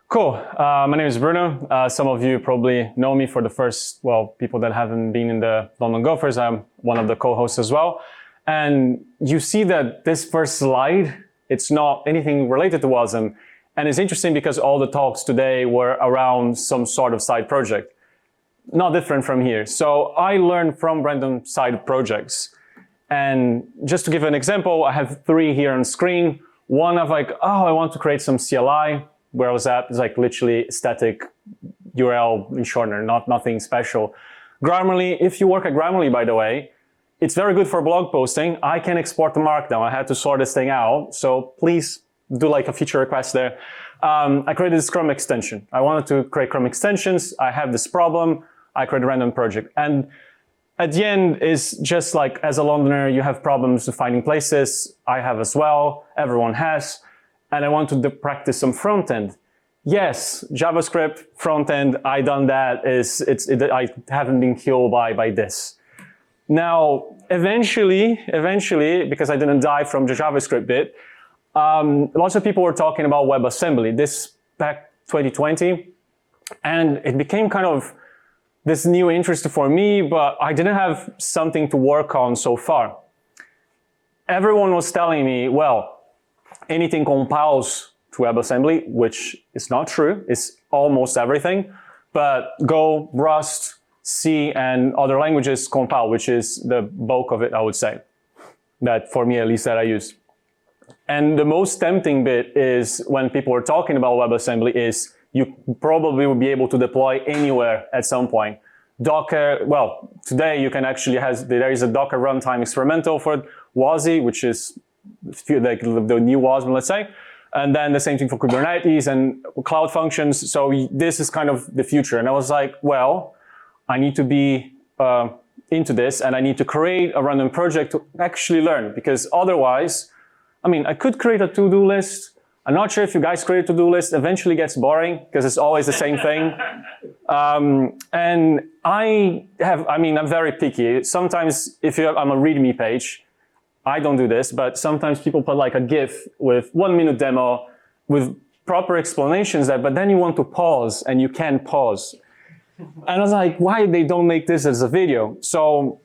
Cool. My name is Bruno. Some of you probably know me for the first, people that haven't been in the London Gophers. I'm one of the co-hosts as well. And you see that this first slide, it's not anything related to WASM. And it's interesting because all the talks today were around some sort of side project. Not different from here. So I learned from random side projects. And just to give an example, I have 3 here on screen. One of like, oh, I want to create some CLI. Where I was at is like literally static URL shortener, nothing special. Grammarly, if you work at Grammarly, by the way, it's very good for blog posting. I can export the markdown. I had to sort this thing out. So please do like a feature request there. I created this Chrome extension. I wanted to create Chrome extensions. I have this problem. I created a random project. And at the end is just like, as a Londoner, you have problems with finding places. I have as well. Everyone has. And I want to practice some front end. Yes, JavaScript front end, I done that. I haven't been killed by this. Now, eventually, because I didn't die from the JavaScript bit, lots of people were talking about WebAssembly. This back 2020, and it became kind of this new interest for me, but I didn't have something to work on so far. Everyone was telling me, well, anything compiles to WebAssembly, which is not true. It's almost everything. But Go, Rust, C, and other languages compile, which is the bulk of it, I would say. That, for me at least, that I use. And the most tempting bit is when people are talking about WebAssembly is you probably will be able to deploy anywhere at some point. Docker, well, today you can actually there is a Docker runtime experimental for WASI, which is like the new WASM, let's say, and then the same thing for Kubernetes and cloud functions. So this is kind of the future. And I was like, well, I need to be into this, and I need to create a random project to actually learn, because otherwise, I mean, I could create a to-do list. I'm not sure if you guys create a to-do list. Eventually gets boring because it's always the same thing. And I'm very picky. Sometimes I'm a README page, I don't do this, but sometimes people put like a GIF with 1-minute demo with proper explanations but then you want to pause and you can't pause. And I was like, why they don't make this as a video? So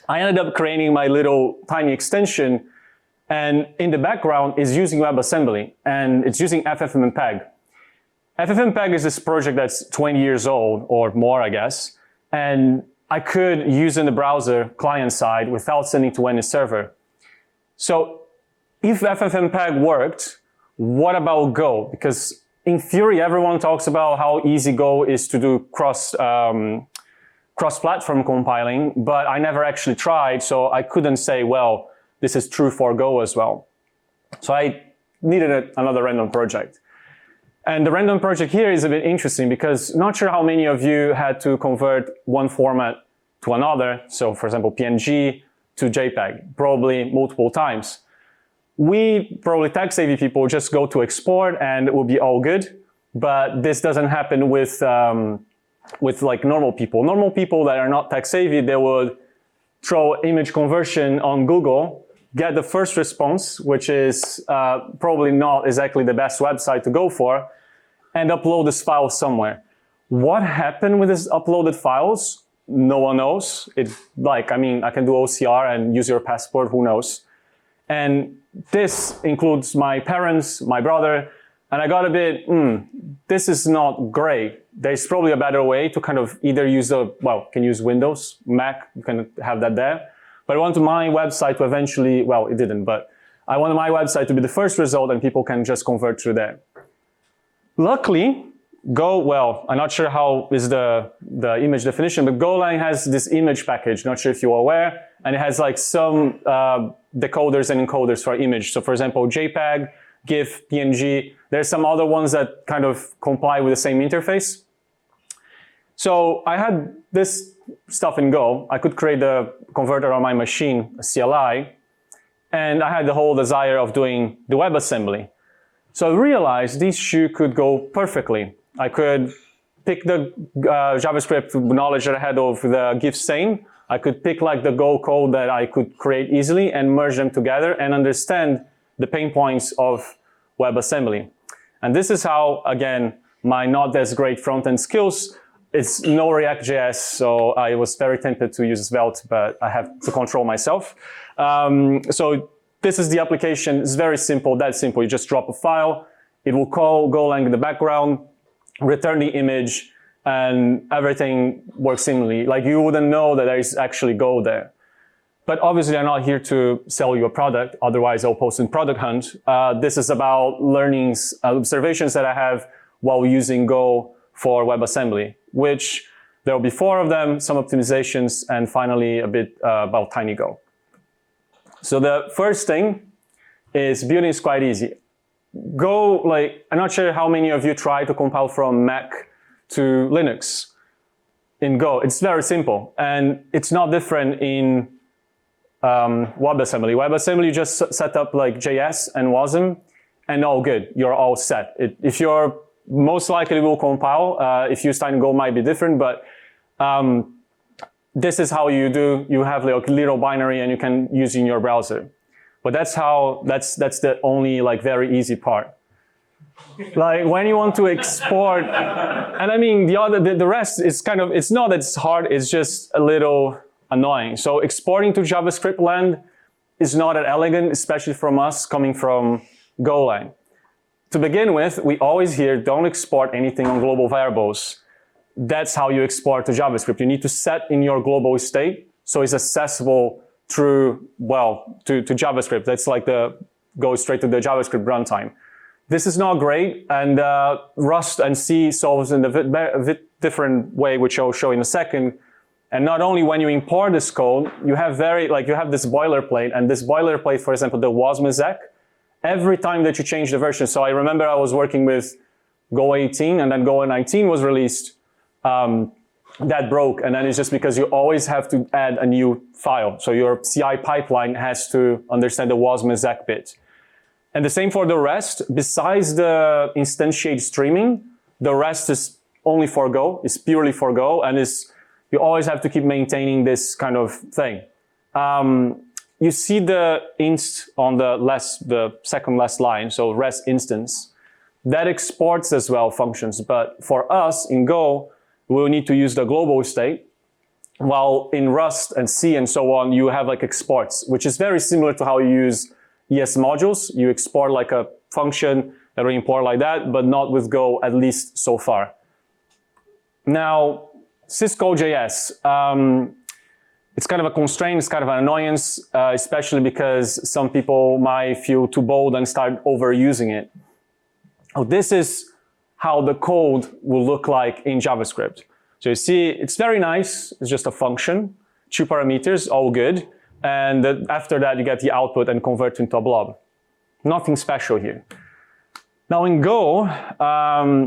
I ended up creating my little tiny extension, and in the background is using WebAssembly, and it's using FFmpeg. FFmpeg is this project that's 20 years old or more, I guess, and I could use in the browser client side without sending to any server. So if FFmpeg worked, what about Go? Because in theory, everyone talks about how easy Go is to do cross-platform compiling, but I never actually tried, so I couldn't say, well, this is true for Go as well. So I needed another random project. And the random project here is a bit interesting because not sure how many of you had to convert one format to another. So for example, PNG to JPEG, probably multiple times. We probably tech-savvy people just go to export and it will be all good. But this doesn't happen with like normal people. Normal people that are not tech-savvy, they would throw image conversion on Google, get the first response, which is probably not exactly the best website to go for, and upload this file somewhere. What happened with these uploaded files? No one knows. I can do OCR and use your passport, who knows? And this includes my parents, my brother, and I got a bit, this is not great. There's probably a better way to kind of either use you can use Windows, Mac, you can have that there. But I wanted my website to eventually, well, it didn't, but I wanted my website to be the first result and people can just convert through there. Luckily, Go, well, I'm not sure how is the image definition, but Golang has this image package, not sure if you're aware, and it has like some decoders and encoders for image. So for example, JPEG, GIF, PNG, there's some other ones that kind of comply with the same interface. So I had this stuff in Go. I could create a converter on my machine, a CLI, and I had the whole desire of doing the WebAssembly. So I realized this shoe could go perfectly. I could pick the JavaScript knowledge that I had of the GIF stain. I could pick like the Go code that I could create easily and merge them together and understand the pain points of WebAssembly. And this is how, again, my not as great front-end skills, it's no React.js, so I was very tempted to use Svelte, but I have to control myself. So this is the application. It's very simple, that simple. You just drop a file, it will call Golang in the background, return the image, and everything works seamlessly. Like you wouldn't know that there is actually Go there. But obviously I'm not here to sell you a product, otherwise I'll post in Product Hunt. This is about learnings, observations that I have while using Go for WebAssembly, which there will be 4 of them, some optimizations, and finally a bit about TinyGo. So the first thing is building is quite easy. Go, like, I'm not sure how many of you try to compile from Mac to Linux in Go. It's very simple, and it's not different in WebAssembly. WebAssembly, you just set up like JS and WASM, and all good. You're all set. If you're most likely will compile. If you use TinyGo, might be different, but this is how you do. You have like a little binary, and you can use in your browser. But that's the only like very easy part. Like when you want to export, and I mean the rest is kind of, it's not that it's hard, it's just a little annoying. So exporting to JavaScript land is not that elegant, especially from us coming from Golang. To begin with, we always hear don't export anything on global variables. That's how you export to JavaScript. You need to set in your global state so it's accessible through, well, to JavaScript. That's like go straight to the JavaScript runtime. This is not great, and Rust and C solves in a bit different way, which I'll show in a second. And not only when you import this code, you have this boilerplate, and this boilerplate, for example, the WASM exec, every time that you change the version. So I remember I was working with Go 18, and then Go 19 was released. That broke, and then it's just because you always have to add a new file. So your CI pipeline has to understand the WASM exec bit. And the same for the rest. Besides the instantiate streaming, the rest is only for Go. It's purely for Go, and you always have to keep maintaining this kind of thing. You see the inst on the second last line, so rest instance. That exports as well functions, but for us in Go, we'll need to use the global state, while in Rust and C and so on, you have like exports, which is very similar to how you use ES modules. You export like a function that will import like that, but not with Go, at least so far. Now, syscall.js. It's kind of a constraint, it's kind of an annoyance, especially because some people might feel too bold and start overusing it. Oh, this is how the code will look like in JavaScript. So you see, it's very nice. It's just a function, 2 parameters, all good. And after that, you get the output and convert into a blob. Nothing special here. Now in Go,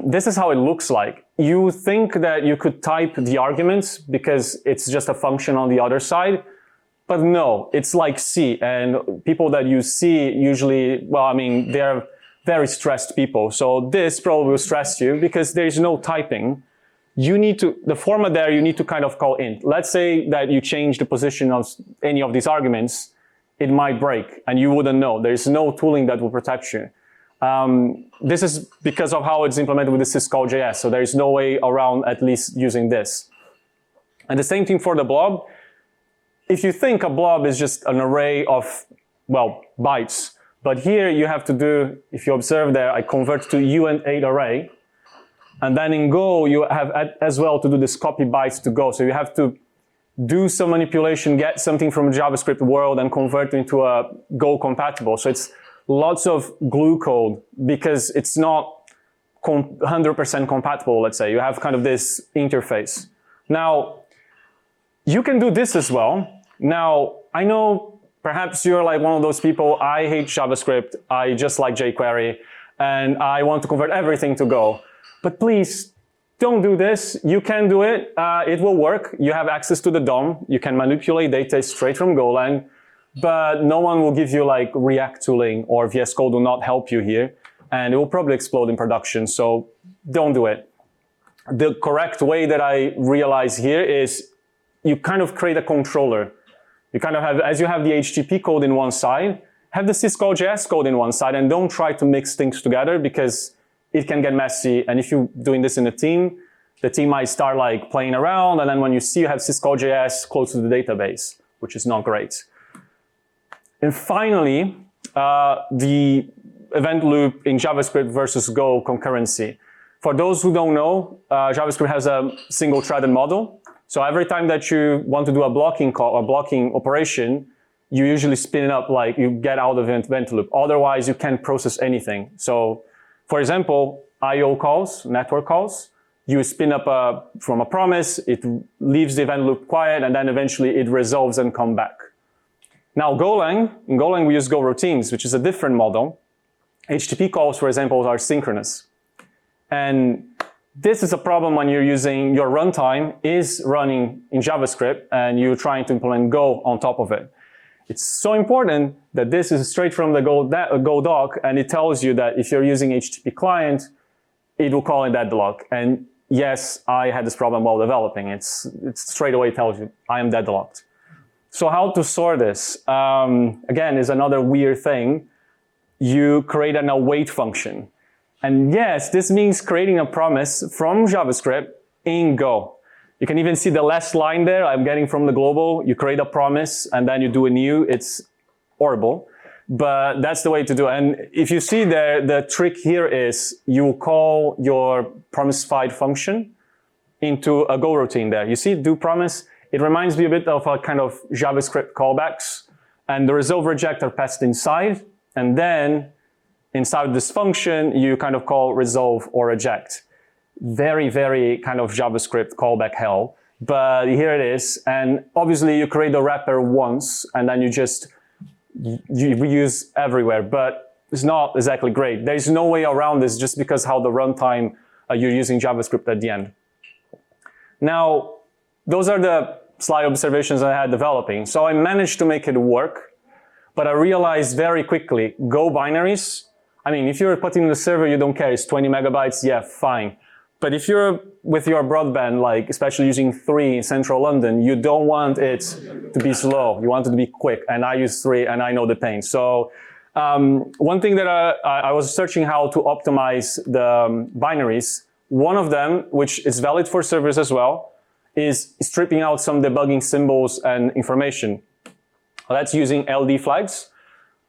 this is how it looks like. You think that you could type the arguments because it's just a function on the other side, but no, it's like C. And people that use C usually, well, I mean, they're very stressed people. So this probably will stress you because there is no typing. You need to, the format there, you need to kind of call int. Let's say that you change the position of any of these arguments, it might break and you wouldn't know. There is no tooling that will protect you. This is because of how it's implemented with the syscall.js. So there is no way around at least using this. And the same thing for the blob. If you think a blob is just an array of, well, bytes, but here you have to do, if you observe there, I convert to uint8 array. And then in Go, you have as well to do this copy bytes to Go. So you have to do some manipulation, get something from the JavaScript world and convert it into a Go compatible. So it's lots of glue code because it's not 100% compatible, let's say. You have kind of this interface. Now, you can do this as well. Now, I know perhaps you're like one of those people, I hate JavaScript, I just like jQuery, and I want to convert everything to Go. But please, don't do this. You can do it. It will work. You have access to the DOM. You can manipulate data straight from Golang, but no one will give you like React tooling or VS Code will not help you here, and it will probably explode in production, so don't do it. The correct way that I realize here is you kind of create a controller. You kind of have, as you have the HTTP code in one side, have the syscall.js code in one side, and don't try to mix things together because it can get messy. And if you're doing this in a team, the team might start like playing around. And then when you see you have syscall.js close to the database, which is not great. And finally, the event loop in JavaScript versus Go concurrency. For those who don't know, JavaScript has a single threaded model. So every time that you want to do a blocking call or blocking operation, you usually spin it up like you get out of the event loop. Otherwise, you can't process anything. So for example, IO calls, network calls, you spin up from a promise, it leaves the event loop quiet, and then eventually it resolves and come back. Now in Golang we use Go routines, which is a different model. HTTP calls, for example, are synchronous. And this is a problem when you're using your runtime is running in JavaScript and you're trying to implement Go on top of it. It's so important that this is straight from the Go doc, and it tells you that if you're using HTTP client, it will call in deadlock. And yes, I had this problem while developing. It's straight away tells you I am deadlocked. So how to sort this? Again, is another weird thing. You create an await function. And yes, this means creating a promise from JavaScript in Go. You can even see the last line there I'm getting from the global. You create a promise and then you do a new. It's horrible, but that's the way to do it. And if you see there, the trick here is you call your promise-fied function into a Go routine there. You see, do promise. It reminds me a bit of a kind of JavaScript callbacks, and the resolve reject are passed inside, and then inside this function, you kind of call resolve or reject. Very, very kind of JavaScript callback hell, but here it is. And obviously you create the wrapper once, and then you reuse everywhere, but it's not exactly great. There's no way around this just because how the runtime you're using JavaScript at the end. Now, those are the slight observations I had developing. So I managed to make it work, but I realized very quickly, Go binaries, I mean, if you're putting in the server, you don't care, it's 20 megabytes, yeah, fine. But if you're with your broadband, like especially using 3 in central London, you don't want it to be slow. You want it to be quick. And I use 3 and I know the pain. So one thing that I was searching how to optimize the binaries, one of them, which is valid for servers as well, is stripping out some debugging symbols and information. That's using LD flags.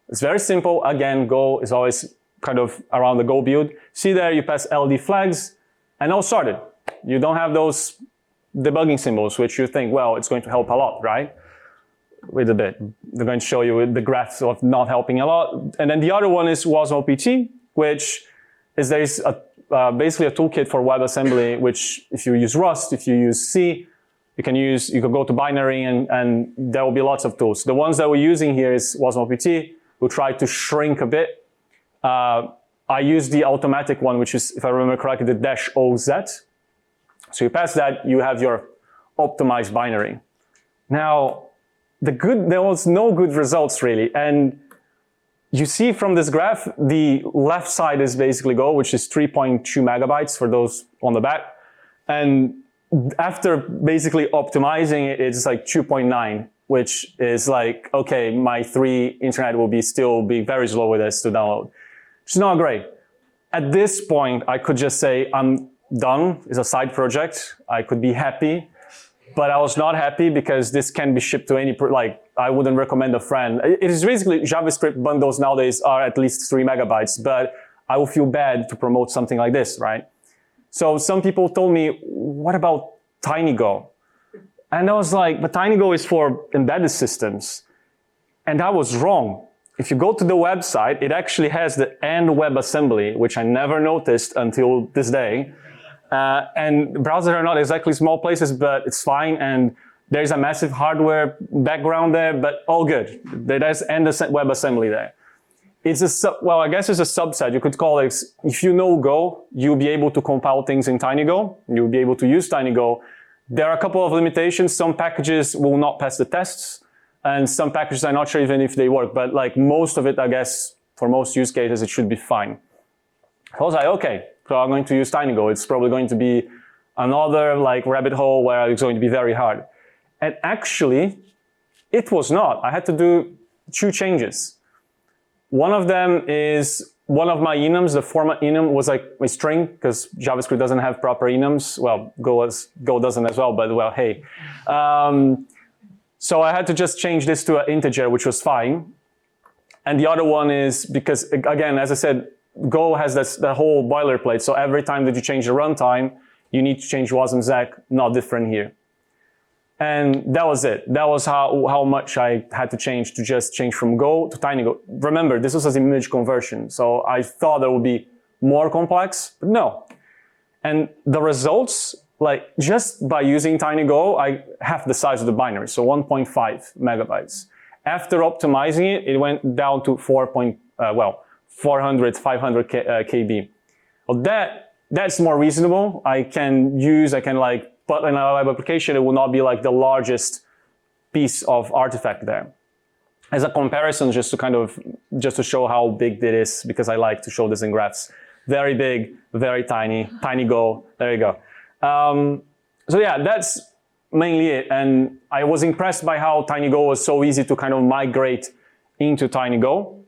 It's very simple. Again, Go is always kind of around the Go build. See there, you pass LD flags and all sorted. You don't have those debugging symbols, which you think, well, it's going to help a lot, right? Wait a bit. They're going to show you the graphs of not helping a lot. And then the other one is WASM OPT, which is basically a toolkit for WebAssembly, which if you use Rust, if you use C, you can go to binary and there will be lots of tools. The ones that we're using here is WASM OPT. We'll try to shrink a bit. I use the automatic one, which is, if I remember correctly, the -OZ. So you pass that, you have your optimized binary. Now, there was no good results really. And you see from this graph, the left side is basically Go, which is 3.2 megabytes for those on the back. And after basically optimizing it, it's like 2.9, which is like, okay, my 3 internet will still be very slow with this to download. It's not great. At this point, I could just say, I'm done. It's a side project. I could be happy, but I was not happy because this can be shipped to any, I wouldn't recommend a friend. It is basically JavaScript bundles nowadays are at least 3 megabytes, but I will feel bad to promote something like this, right? So some people told me, what about TinyGo? And I was like, but TinyGo is for embedded systems. And I was wrong. If you go to the website, it actually has the end WebAssembly, which I never noticed until this day. And browsers are not exactly small places, but it's fine. And there's a massive hardware background there, but all good. There's end WebAssembly there. It's well, I guess it's a subset. You could call it, if you know Go, you'll be able to compile things in TinyGo. You'll be able to use TinyGo. There are a couple of limitations. Some packages will not pass the tests. And some packages, I'm not sure even if they work, but like most of it, I guess, for most use cases, it should be fine. So I was like, okay, so I'm going to use TinyGo. It's probably going to be another like rabbit hole where it's going to be very hard. And actually, it was not. I had to do 2 changes. One of them is one of my enums, the format enum, was like a string, because JavaScript doesn't have proper enums. Well, Go doesn't as well, but well, hey. So I had to just change this to an integer, which was fine. And the other one is because, again, as I said, Go has that whole boilerplate. So every time that you change the runtime, you need to change WASM exec, not different here. And that was it. That was how much I had to change to just change from Go to TinyGo. Remember, this was an image conversion. So I thought that would be more complex, but no. And the results, like just by using TinyGo, I half the size of the binary, so 1.5 megabytes. After optimizing it, it went down to 400, 500 KB. Well, that's more reasonable. I can like put in a web application, it will not be like the largest piece of artifact there. As a comparison, just to show how big it is, because I like to show this in graphs. Very big, very tiny, TinyGo, there you go. So yeah, that's mainly it. And I was impressed by how TinyGo was so easy to kind of migrate into TinyGo,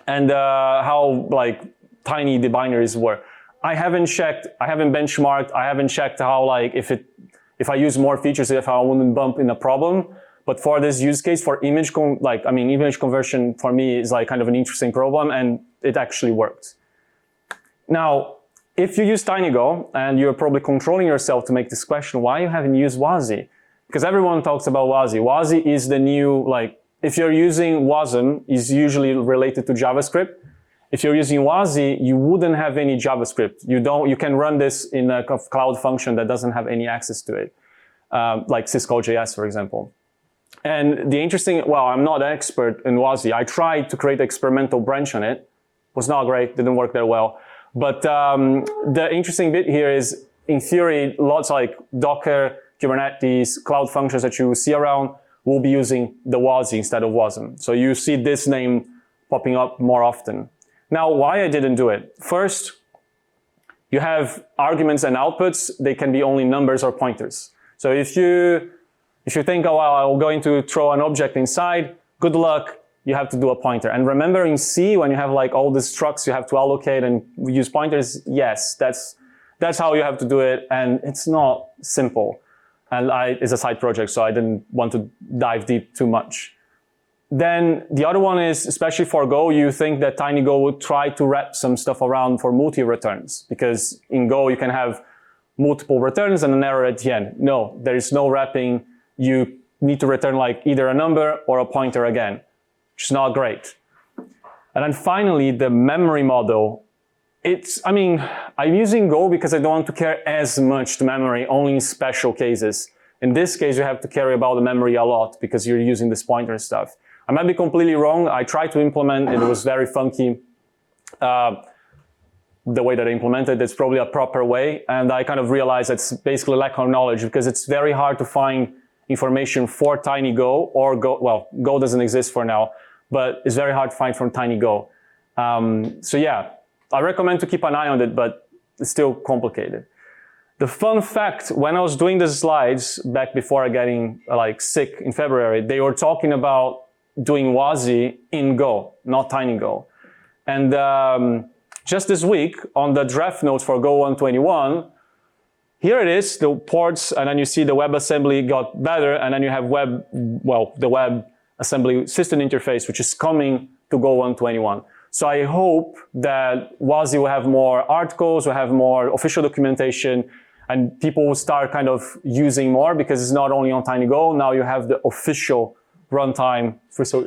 and how like tiny the binaries were. I haven't checked, I haven't benchmarked, I haven't checked how like if I use more features, if I wouldn't bump in a problem. But for this use case, for image conversion for me is like kind of an interesting problem, and it actually worked. Now, if you use TinyGo and you're probably controlling yourself to make this question, why you haven't used WASI? Because everyone talks about WASI. WASI is the new, like, if you're using WASM, is usually related to JavaScript. If you're using WASI, you wouldn't have any JavaScript. You can run this in a cloud function that doesn't have any access to it, like syscall.js, for example. And the interesting, well, I'm not an expert in WASI. I tried to create an experimental branch on it. Was not great, didn't work that well. But the interesting bit here is, in theory, lots like Docker, Kubernetes, cloud functions that you see around will be using the WASI instead of WASM. So you see this name popping up more often. Now, why I didn't do it? First, you have arguments and outputs. They can be only numbers or pointers. So if you think, oh, well, I'm going to throw an object inside, good luck. You have to do a pointer. And remember in C, when you have like all these structs you have to allocate and use pointers, yes, that's how you have to do it. And it's not simple. And it's a side project, so I didn't want to dive deep too much. Then the other one is, especially for Go, you think that TinyGo would try to wrap some stuff around for multi-returns, because in Go you can have multiple returns and an error at the end. No, there is no wrapping. You need to return like either a number or a pointer again, which is not great. And then finally, the memory model. I'm using Go because I don't want to care as much to memory, only in special cases. In this case, you have to care about the memory a lot because you're using this pointer and stuff. I might be completely wrong. I tried to implement it. It was very funky. The way that I implemented it's probably a proper way. And I kind of realized it's basically lack of knowledge, because it's very hard to find information for TinyGo or Go. Well, Go doesn't exist for now, but it's very hard to find from TinyGo. So yeah, I recommend to keep an eye on it, but it's still complicated. The fun fact, when I was doing the slides back before I getting like sick in February, they were talking about doing WASI in Go, not TinyGo. And just this week, on the draft notes for Go 121, here it is, the ports, and then you see the WebAssembly got better, and then you have the WebAssembly system interface, which is coming to Go 121. So I hope that WASI will have more articles, will have more official documentation, and people will start kind of using more, because it's not only on TinyGo, now you have the official runtime,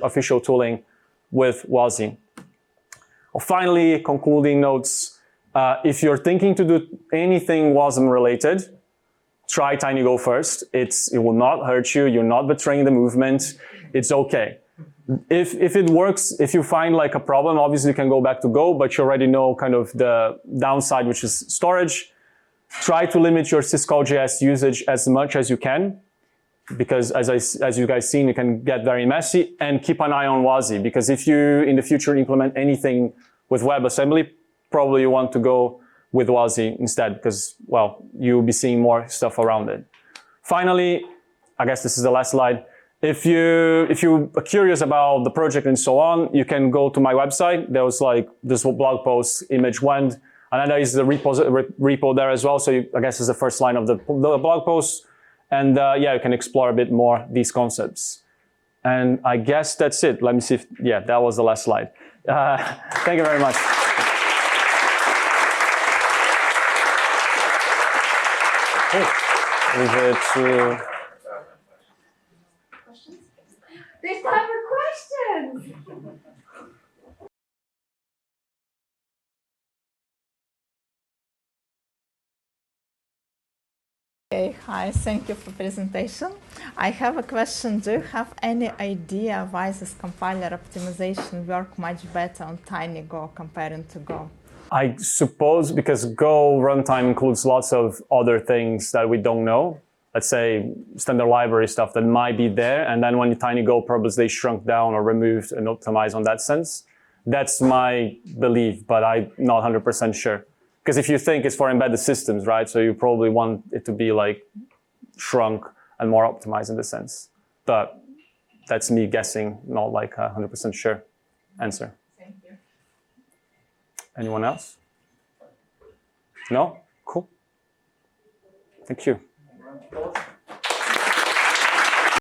official tooling with WASI. Finally, concluding notes. If you're thinking to do anything WASM related, try TinyGo first. It will not hurt you. You're not betraying the movement. It's okay. If it works, if you find like a problem, obviously you can go back to Go, but you already know kind of the downside, which is storage. Try to limit your syscall.js usage as much as you can, because as you guys seen, it can get very messy. And keep an eye on WASI, because if you in the future implement anything with WebAssembly, probably you want to go with WASI instead, because, well, you'll be seeing more stuff around it. Finally, I guess this is the last slide. If you are curious about the project and so on, you can go to my website. There was like this blog post, ImageWand, and there is the repo there as well. So I guess it's the first line of the blog post. And yeah, you can explore a bit more these concepts. And I guess that's it. Let me see if, yeah, that was the last slide. Thank you very much. Leave it to... There's time for questions! Okay, hi, thank you for presentation. I have a question. Do you have any idea why this compiler optimization work much better on tiny Go comparing to Go? I suppose because Go runtime includes lots of other things that we don't know. Let's say standard library stuff that might be there, and then when you tiny Go, probably they shrunk down or removed and optimized on that sense. That's my belief, but I'm not 100% sure. Because if you think it's for embedded systems, right? So you probably want it to be like shrunk and more optimized in the sense. But that's me guessing, not like a 100% sure answer. Thank you. Anyone else? No? Cool. Thank you.